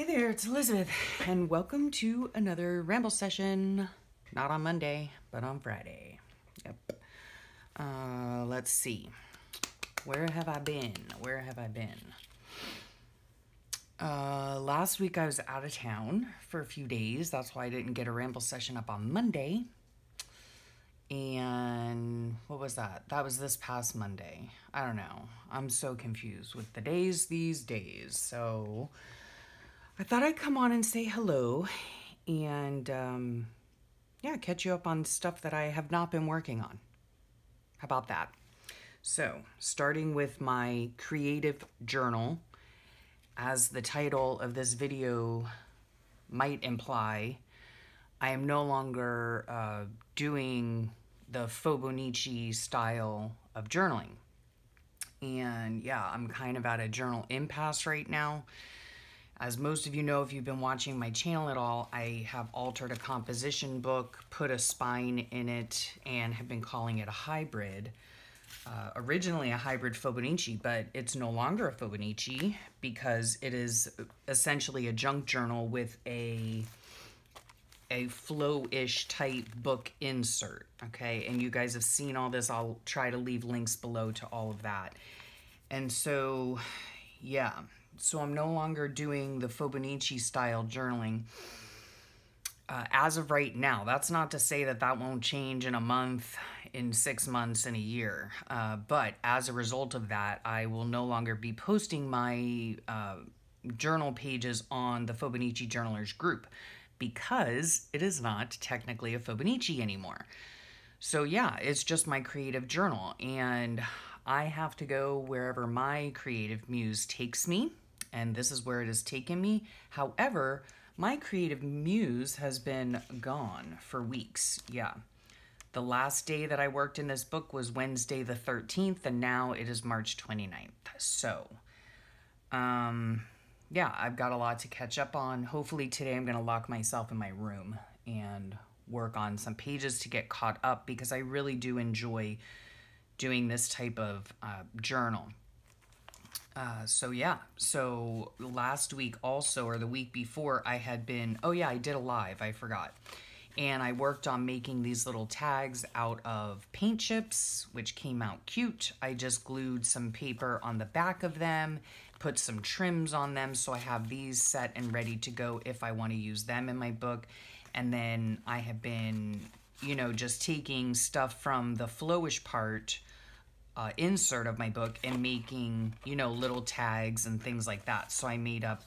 there, it's Elizabeth, and welcome to another Ramble session. Not on Monday, but on Friday. Yep. Let's see. Where have I been? Last week I was out of town for a few days. That's why I didn't get a Ramble session up on Monday. And what was that? That was this past Monday. I don't know. I'm so confused with the days these days. So I thought I'd come on and say hello and, catch you up on stuff that I have not been working on. How about that? So, starting with my creative journal, as the title of this video might imply, I am no longer doing the Fauxbonichi style of journaling. And yeah, I'm kind of at a journal impasse right now. As most of you know, if you've been watching my channel at all, I have altered a composition book, put a spine in it, and have been calling it a hybrid. Originally a hybrid Fauxbonichi, but it's no longer a Fauxbonichi because it is essentially a junk journal with a flow-ish type book insert, okay? And you guys have seen all this. I'll try to leave links below to all of that. And so, yeah. So I'm no longer doing the Fauxbonichi style journaling as of right now. That's not to say that that won't change in a month, in 6 months, in a year. But as a result of that, I will no longer be posting my journal pages on the Fauxbonichi Journalers group because it is not technically a Fauxbonichi anymore. So yeah, it's just my creative journal, and I have to go wherever my creative muse takes me. And this is where it has taken me. However, my creative muse has been gone for weeks. Yeah. The last day that I worked in this book was Wednesday the 13th, and now it is March 29th. So, yeah, I've got a lot to catch up on. Hopefully today I'm going to lock myself in my room and work on some pages to get caught up because I really do enjoy doing this type of journal. So last week also, or the week before, I had been, I did a live, I forgot. And I worked on making these little tags out of paint chips, which came out cute. I just glued some paper on the back of them, put some trims on them, so I have these set and ready to go if I want to use them in my book. And then I have been, just taking stuff from the flowish part insert of my book and making, little tags and things like that. So I made up,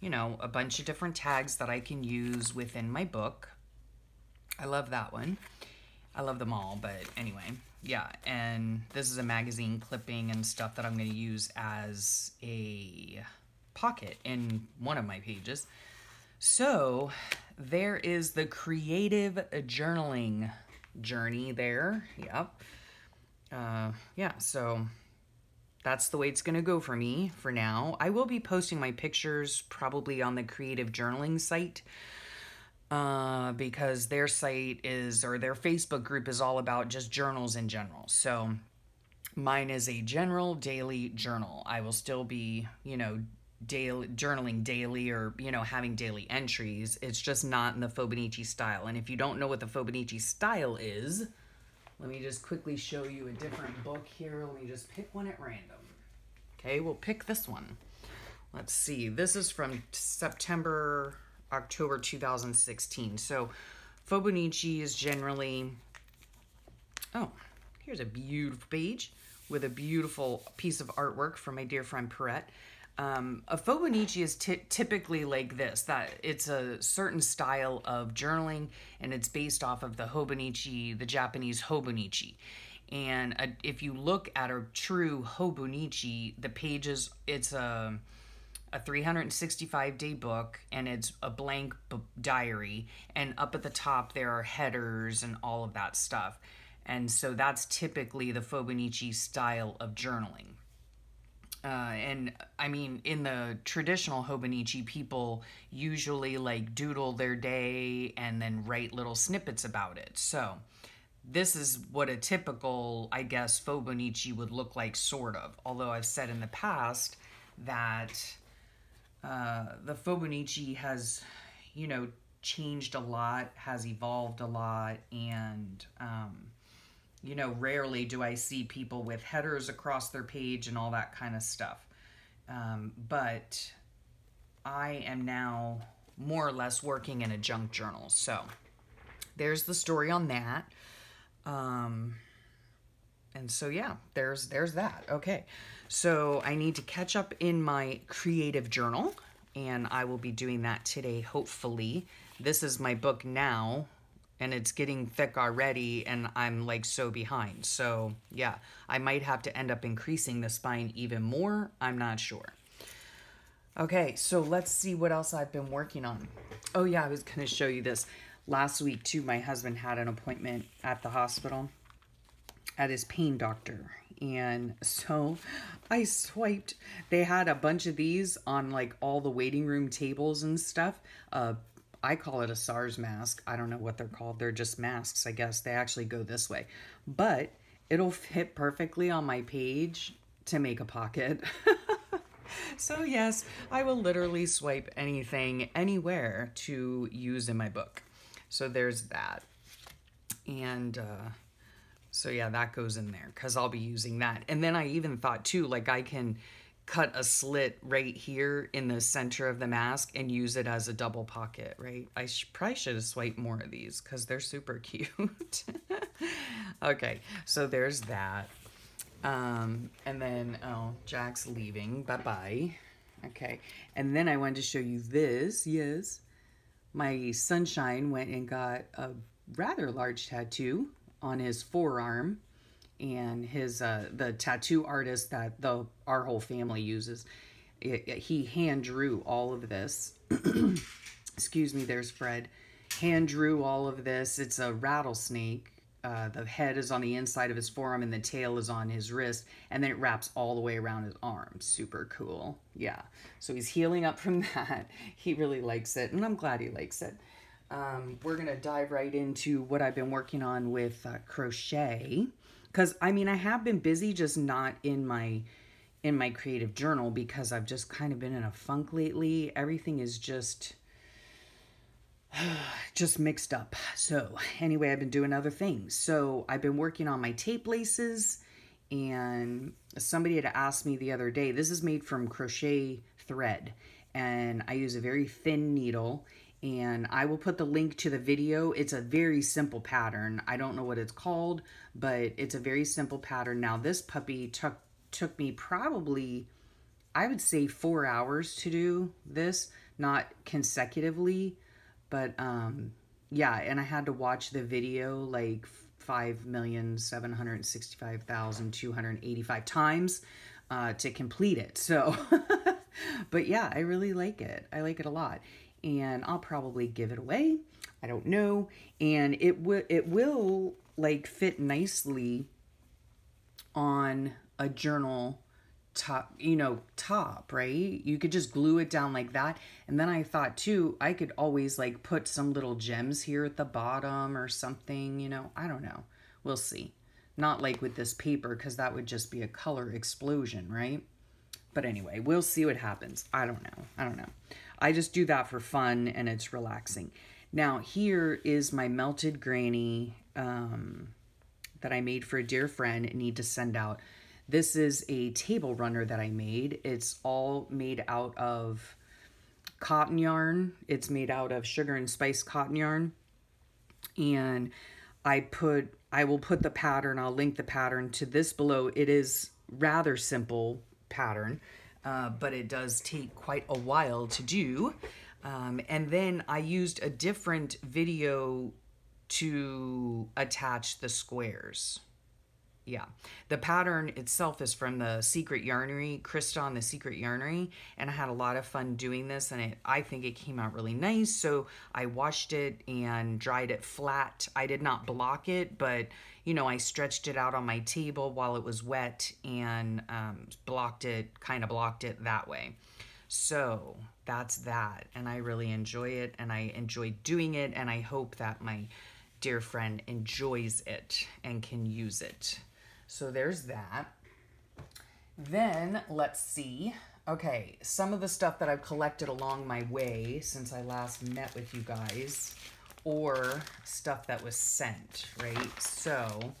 a bunch of different tags that I can use within my book. I love that one. I love them all, but anyway, yeah. And this is a magazine clipping and stuff that I'm going to use as a pocket in one of my pages. So there is the creative journaling journey there. Yep. So that's the way it's going to go for me for now. I will be posting my pictures probably on the creative journaling site because their site is, or their Facebook group is all about just journals in general. So mine is a general daily journal. I will still be, journaling daily or, having daily entries. It's just not in the Fauxbonichi style. And if you don't know what the Fauxbonichi style is, let me just quickly show you a different book here. Let me just pick one at random. Okay, we'll pick this one. Let's see. This is from October 2016. So Fauxbonichi is generally... Oh, here's a beautiful page with a beautiful piece of artwork from my dear friend Perrette. A Fauxbonichi is typically like this, that it's a certain style of journaling, and it's based off of the Hobonichi, the Japanese Hobonichi. And if you look at a true Hobonichi, the pages, it's a 365-day book, and it's a blank diary, and up at the top there are headers and all of that stuff. And so that's typically the Fauxbonichi style of journaling. And I mean, in the traditional Hobonichi, people usually like doodle their day and then write little snippets about it. So this is what a typical, I guess, Fauxbonichi would look like, sort of. Although I've said in the past that the Fauxbonichi has, you know, changed a lot, has evolved a lot, and you know, rarely do I see people with headers across their page and all that kind of stuff. But I am now more or less working in a junk journal. So there's the story on that. And so, yeah, there's that. Okay. So I need to catch up in my creative journal, and I will be doing that today, hopefully. This is my book now, and it's getting thick already, and I'm like so behind. So yeah, I might have to end up increasing the spine even more. I'm not sure. Okay, so let's see what else I've been working on. Oh yeah, I was gonna show you this. Last week too, my husband had an appointment at the hospital at his pain doctor. And so I swiped, they had a bunch of these on like all the waiting room tables and stuff. I call it a SARS mask. I don't know what they're called. They're just masks, I guess. They actually go this way. But it'll fit perfectly on my page to make a pocket. So yes, I will literally swipe anything, anywhere to use in my book. So there's that. And so yeah, that goes in there because I'll be using that. And then I even thought too, like I can cut a slit right here in the center of the mask and use it as a double pocket, right? I probably should have swiped more of these because they're super cute. Okay, so there's that. And then, oh, Jack's leaving. Bye-bye. Okay, and then I wanted to show you this. Yes, my sunshine went and got a rather large tattoo on his forearm, and his the tattoo artist that our whole family uses, he hand drew all of this. Excuse me, there's Fred. Hand drew all of this. It's a rattlesnake. The head is on the inside of his forearm and the tail is on his wrist, and then it wraps all the way around his arm. Super cool. Yeah, so he's healing up from that. He really likes it, and I'm glad he likes it. We're gonna dive right into what I've been working on with crochet, because I mean I have been busy, just not in my creative journal because I've just kind of been in a funk lately. Everything is just mixed up. So anyway, I've been doing other things. So I've been working on my tape laces, and somebody had asked me the other day, this is made from crochet thread, and I use a very thin needle, and I will put the link to the video. It's a very simple pattern. I don't know what it's called, but it's a very simple pattern. Now this puppy took me probably, I would say 4 hours to do this, not consecutively. But yeah, and I had to watch the video like 5,765,285 times to complete it. So, but yeah, I really like it. I like it a lot. And I'll probably give it away. I don't know. And it will like fit nicely on a journal top, right? You could just glue it down like that. And then I thought too, I could always like put some little gems here at the bottom or something, you know, I don't know. We'll see. Not like with this paper, because that would just be a color explosion, right? But anyway, we'll see what happens. I don't know. I just do that for fun, and it's relaxing. Now here is my melted granny that I made for a dear friend and need to send out. This is a table runner that I made. It's all made out of cotton yarn. It's made out of sugar and spice cotton yarn. And I will put the pattern, I'll link the pattern to this below. It is rather simple pattern, but it does take quite a while to do. And then I used a different video to attach the squares. Yeah, the pattern itself is from the Secret Yarnery, Krista on the Secret Yarnery, and I had a lot of fun doing this, and I think it came out really nice. So I washed it and dried it flat. I did not block it, but you know, I stretched it out on my table while it was wet and blocked it that way. So that's that, and I really enjoy it, and I enjoy doing it, and I hope that my dear friend enjoys it and can use it. So there's that. Then let's see. Okay, some of the stuff that I've collected along my way since I last met with you guys, or stuff that was sent, right? So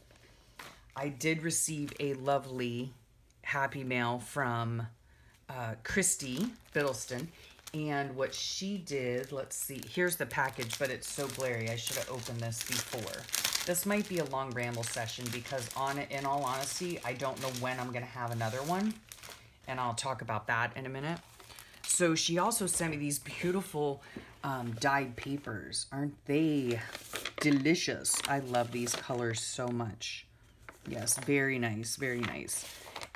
I did receive a lovely happy mail from Christy Biddleston. And what she did, let's see, here's the package, but it's so blurry. I should have opened this before. This might be a long ramble session because in all honesty, I don't know when I'm going to have another one. And I'll talk about that in a minute. So she also sent me these beautiful dyed papers. Aren't they delicious? I love these colors so much. Yes, very nice, very nice.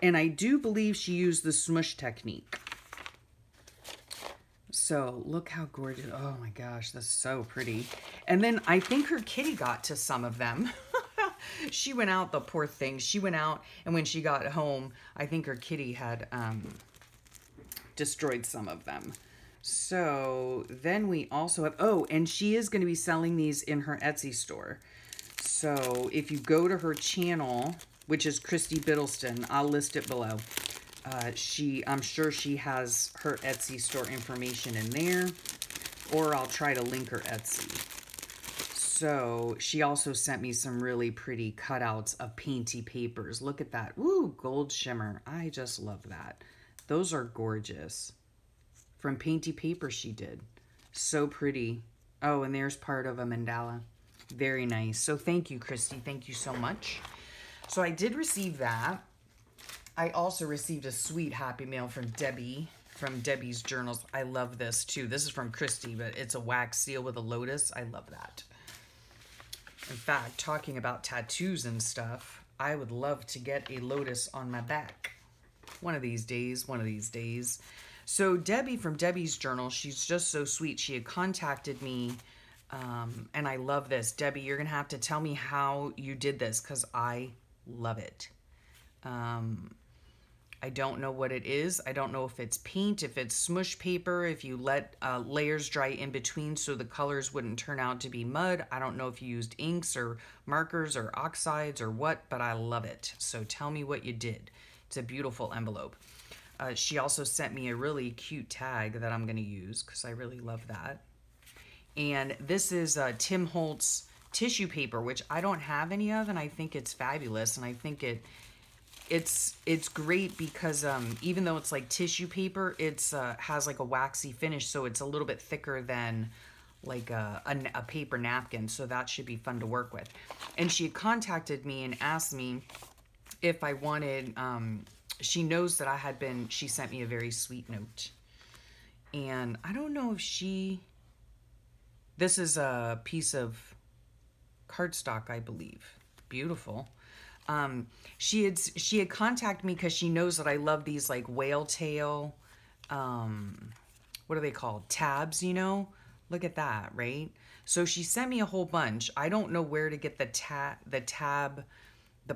And I do believe she used the smush technique. So look how gorgeous. Oh my gosh, that's so pretty. And then I think her kitty got to some of them. She went out, the poor thing. She went out, and when she got home, I think her kitty had destroyed some of them. So then we also have, oh, and she is going to be selling these in her Etsy store. So if you go to her channel, which is Christy Biddleston, I'll list it below. I'm sure she has her Etsy store information in there, or I'll try to link her Etsy. So she also sent me some really pretty cutouts of painty papers. Look at that. Woo, gold shimmer. I just love that. Those are gorgeous. From painty paper she did. So pretty. Oh, and there's part of a mandala. Very nice. So thank you, Christy. Thank you so much. So I did receive that. I also received a sweet happy mail from Debbie, from Debbie's Journals. I love this too. This is from Christy, but it's a wax seal with a lotus. I love that. In fact, talking about tattoos and stuff, I would love to get a lotus on my back. One of these days, one of these days. So Debbie from Debbie's Journal, she's just so sweet. She had contacted me, and I love this. Debbie, you're going to have to tell me how you did this because I love it. I don't know what it is. I don't know if it's paint, if it's smush paper, if you let layers dry in between so the colors wouldn't turn out to be mud. I don't know if you used inks or markers or oxides or what, but I love it. So tell me what you did. It's a beautiful envelope. She also sent me a really cute tag that I'm going to use because I really love that. And this is Tim Holtz tissue paper, which I don't have any of, and I think it's fabulous. And I think it's great because even though it's like tissue paper, it's has like a waxy finish, so it's a little bit thicker than like a paper napkin, so that should be fun to work with. And she had contacted me and asked me if I wanted, she knows that she sent me a very sweet note. And I don't know if this is a piece of cardstock, I believe. Beautiful. She had contacted me because she knows that I love these like whale tail, what are they called? Tabs, you know? Look at that, right? So she sent me a whole bunch. I don't know where to get the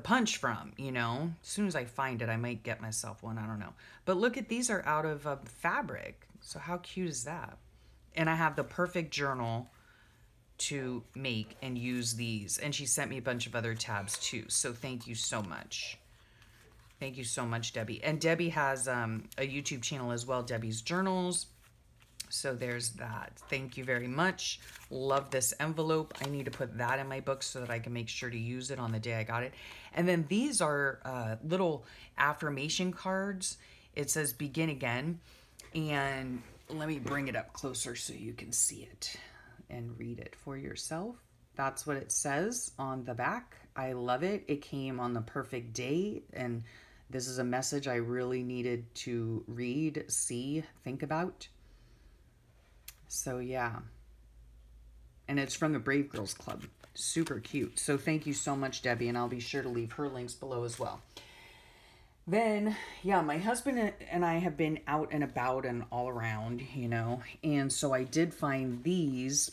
punch from, you know? As soon as I find it, I might get myself one. I don't know. But look at, these are out of fabric. So how cute is that? And I have the perfect journal to make and use these. And she sent me a bunch of other tabs too. So thank you so much. Thank you so much, Debbie. And Debbie has a YouTube channel as well, Debbie's Journals. So there's that. Thank you very much. Love this envelope. I need to put that in my book so that I can make sure to use it on the day I got it. And then these are little affirmation cards. It says begin again. And let me bring it up closer so you can see it and read it for yourself. That's what it says on the back. I love it. It came on the perfect day, and this is a message I really needed to read, see, think about. So yeah. And it's from the Brave Girls Club. Super cute. So thank you so much, Debbie, and I'll be sure to leave her links below as well. Then, yeah, my husband and I have been out and about and all around, you know, and so I did find these.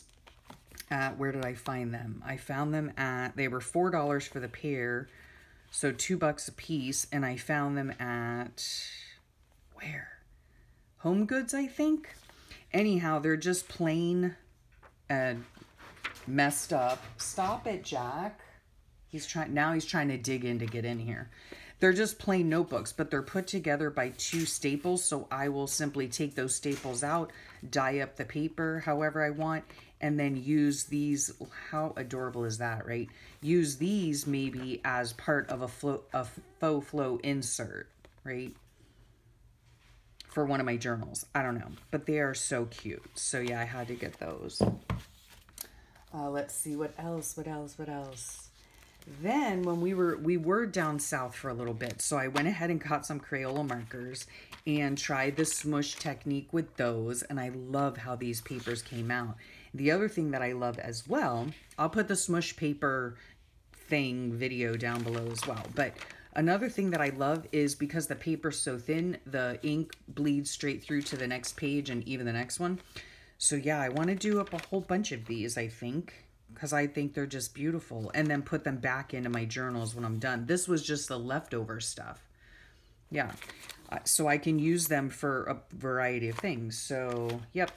Where did I find them? I found them they were $4 for the pair, so $2 a piece, and I found them at, where? Home Goods, I think? Anyhow, they're just plain messed up. Stop it, Jack. He's trying to dig in to get in here. They're just plain notebooks, but they're put together by 2 staples. So I will simply take those staples out, dye up the paper however I want, and then use these. How adorable is that, right? Use these maybe as part of a faux flow insert, right? For one of my journals. I don't know, but they are so cute. So yeah, I had to get those. Let's see, what else? Then when we were down south for a little bit, so I went ahead and got some Crayola markers and tried the smush technique with those, and I love how these papers came out. The other thing that I love as well, I'll put the smush paper thing video down below as well, but another thing that I love is because the paper's so thin, the ink bleeds straight through to the next page and even the next one. So yeah, I want to do up a whole bunch of these, I think, because I think they're just beautiful, and then put them back into my journals when I'm done. This was just the leftover stuff. Yeah, so I can use them for a variety of things. So, yep,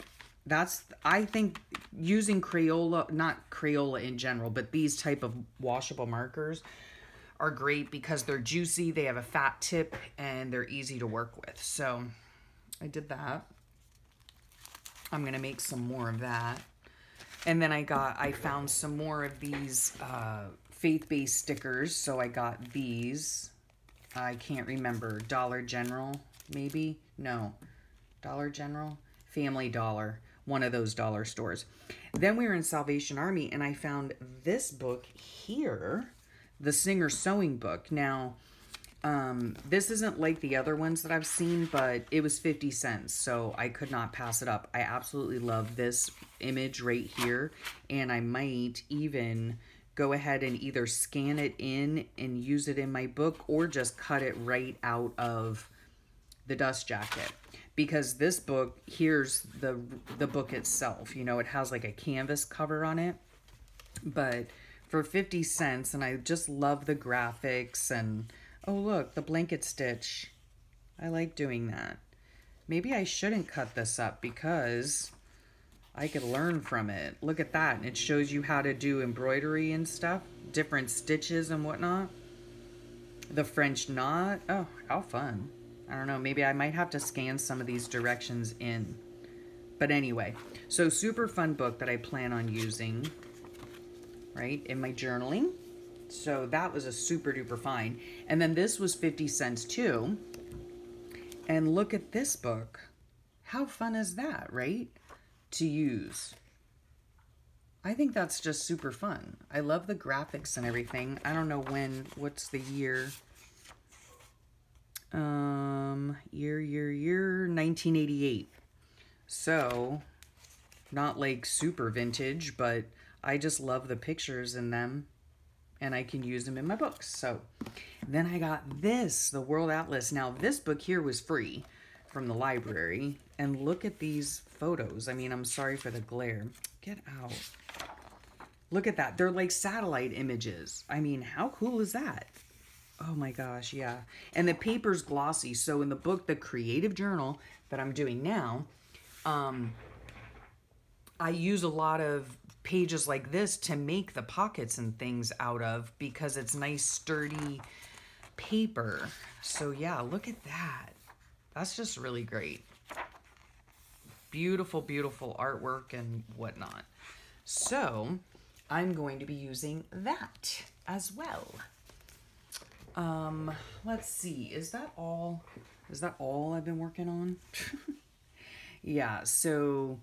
I think using Crayola, not Crayola in general, but these type of washable markers are great because they're juicy, they have a fat tip, and they're easy to work with. So, I did that. I'm going to make some more of that. And then I found some more of these faith-based stickers. So I got these. I can't remember. Dollar General, maybe? No. Dollar General? Family Dollar. One of those dollar stores. Then we were in Salvation Army, and I found this book here, the Singer Sewing book. Now, this isn't like the other ones that I've seen, but it was 50 cents, so I could not pass it up. I absolutely love this image right here, and I might even go ahead and either scan it in and use it in my book, or just cut it right out of the dust jacket. Because this book, here's the book itself. You know, it has like a canvas cover on it, but for 50 cents, and I just love the graphics. And oh look, the blanket stitch. I like doing that. Maybe I shouldn't cut this up because I could learn from it. Look at that. And it shows you how to do embroidery and stuff. Different stitches and whatnot. The French knot. Oh, how fun. I don't know. Maybe I might have to scan some of these directions in. But anyway. So super fun book that I plan on using. Right? In my journaling. So that was a super duper fine. And then this was 50 cents too. And look at this book. How fun is that, right? To use. I think that's just super fun. I love the graphics and everything. I don't know what's the year? Year 1988. So, not like super vintage, but I just love the pictures in them. And I can use them in my books. So then I got this, the World Atlas. Now this book here was free from the library. And look at these photos. I mean, I'm sorry for the glare. Get out. Look at that. They're like satellite images. I mean, how cool is that? Oh my gosh, yeah. And the paper's glossy. So in the book, The Creative Journal that I'm doing now, I use a lot of pages like this to make the pockets and things out of because it's nice sturdy paper. So yeah, look at that. That's just really great. Beautiful, beautiful artwork and whatnot. So I'm going to be using that as well. Let's see. Is that all? Is that all I've been working on? Yeah, so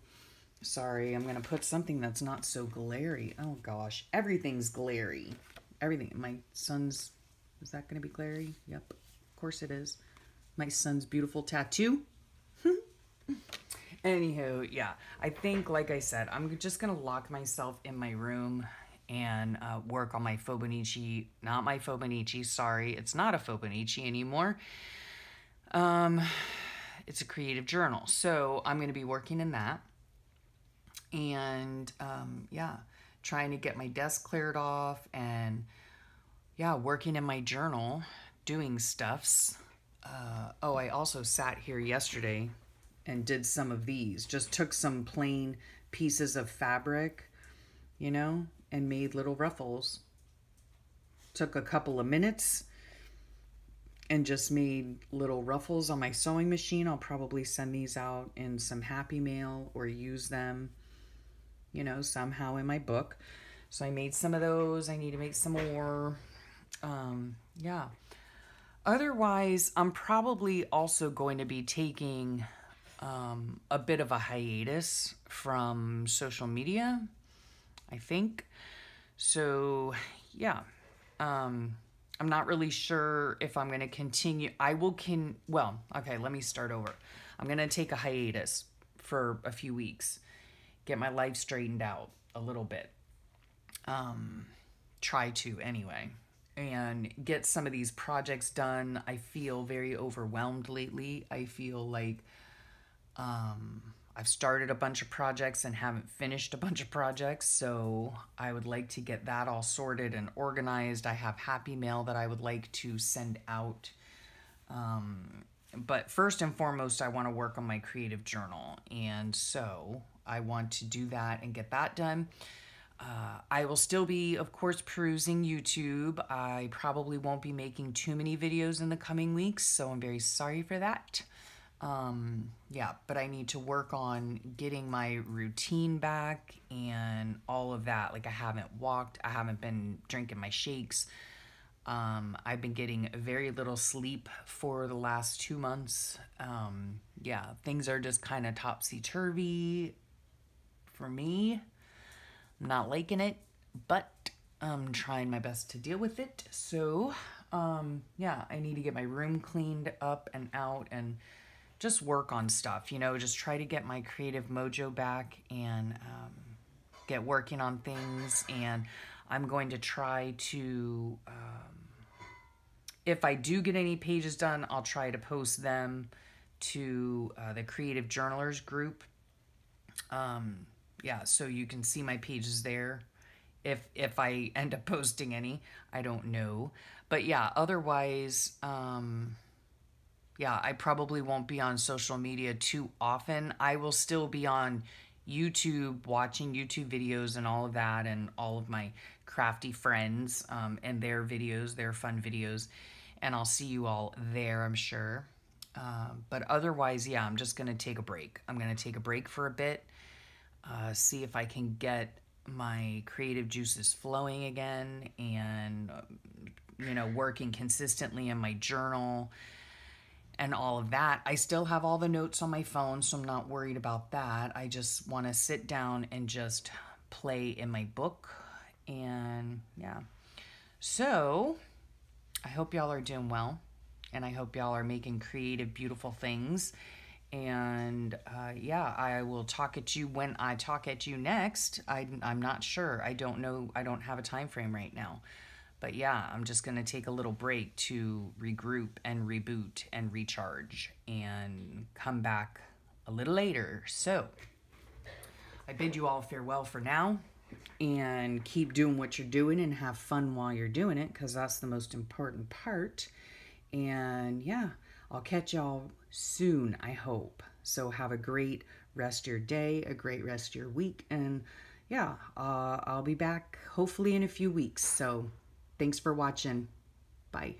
sorry, I'm going to put something that's not so glary. Oh, gosh. Everything's glary. Everything. My son's... Is that going to be glary? Yep. Of course it is. My son's beautiful tattoo. Anywho, yeah. I think, like I said, I'm just going to lock myself in my room and work on my Fauxbonichi. Not my Fauxbonichi. Sorry. It's not a Fauxbonichi anymore. It's a creative journal. So I'm going to be working in that. And yeah, trying to get my desk cleared off and yeah, working in my journal, doing stuffs. Oh, I also sat here yesterday and did some of these. Just took some plain pieces of fabric, you know, and made little ruffles. Took a couple of minutes and just made little ruffles on my sewing machine. I'll probably send these out in some Happy Mail or use them, you know, somehow in my book. So I made some of those. I need to make some more. Yeah. Otherwise, I'm probably also going to be taking a bit of a hiatus from social media, I think. So, yeah. I'm not really sure if I'm going to continue. Well, okay, let me start over. I'm going to take a hiatus for a few weeks, get my life straightened out a little bit. Try to anyway, and get some of these projects done. I feel very overwhelmed lately. I feel like I've started a bunch of projects and haven't finished a bunch of projects, so I would like to get that all sorted and organized. I have Happy Mail that I would like to send out. But first and foremost, I want to work on my creative journal, and so I want to do that and get that done. I will still be, of course, perusing YouTube. I probably won't be making too many videos in the coming weeks, so I'm very sorry for that. Yeah, but I need to work on getting my routine back and all of that. Like, I haven't walked, I haven't been drinking my shakes. I've been getting very little sleep for the last 2 months. Yeah, things are just kind of topsy-turvy for me. I'm not liking it, but I'm trying my best to deal with it. So, yeah, I need to get my room cleaned up and out and just work on stuff, you know, just try to get my creative mojo back and get working on things. And I'm going to try to, if I do get any pages done, I'll try to post them to the Creative Journalers group. Yeah, so you can see my pages there. If I end up posting any, I don't know. But yeah, otherwise, yeah, I probably won't be on social media too often. I will still be on YouTube, watching YouTube videos and all of that, and all of my crafty friends and their videos, their fun videos. And I'll see you all there, I'm sure. But otherwise, yeah, I'm just going to take a break. I'm going to take a break for a bit. See if I can get my creative juices flowing again and, you know, working consistently in my journal and all of that. I still have all the notes on my phone, so I'm not worried about that. I just want to sit down and just play in my book. And yeah. So I hope y'all are doing well, and I hope y'all are making creative, beautiful things. And yeah, I will talk at you when I talk at you next. I'm not sure. I don't know. I don't have a time frame right now. But yeah, I'm just going to take a little break to regroup and reboot and recharge and come back a little later. So I bid you all farewell for now, and keep doing what you're doing and have fun while you're doing it, because that's the most important part. And yeah, I'll catch y'all soon, I hope. So have a great rest of your day, a great rest of your week, and yeah, I'll be back hopefully in a few weeks. So thanks for watching. Bye.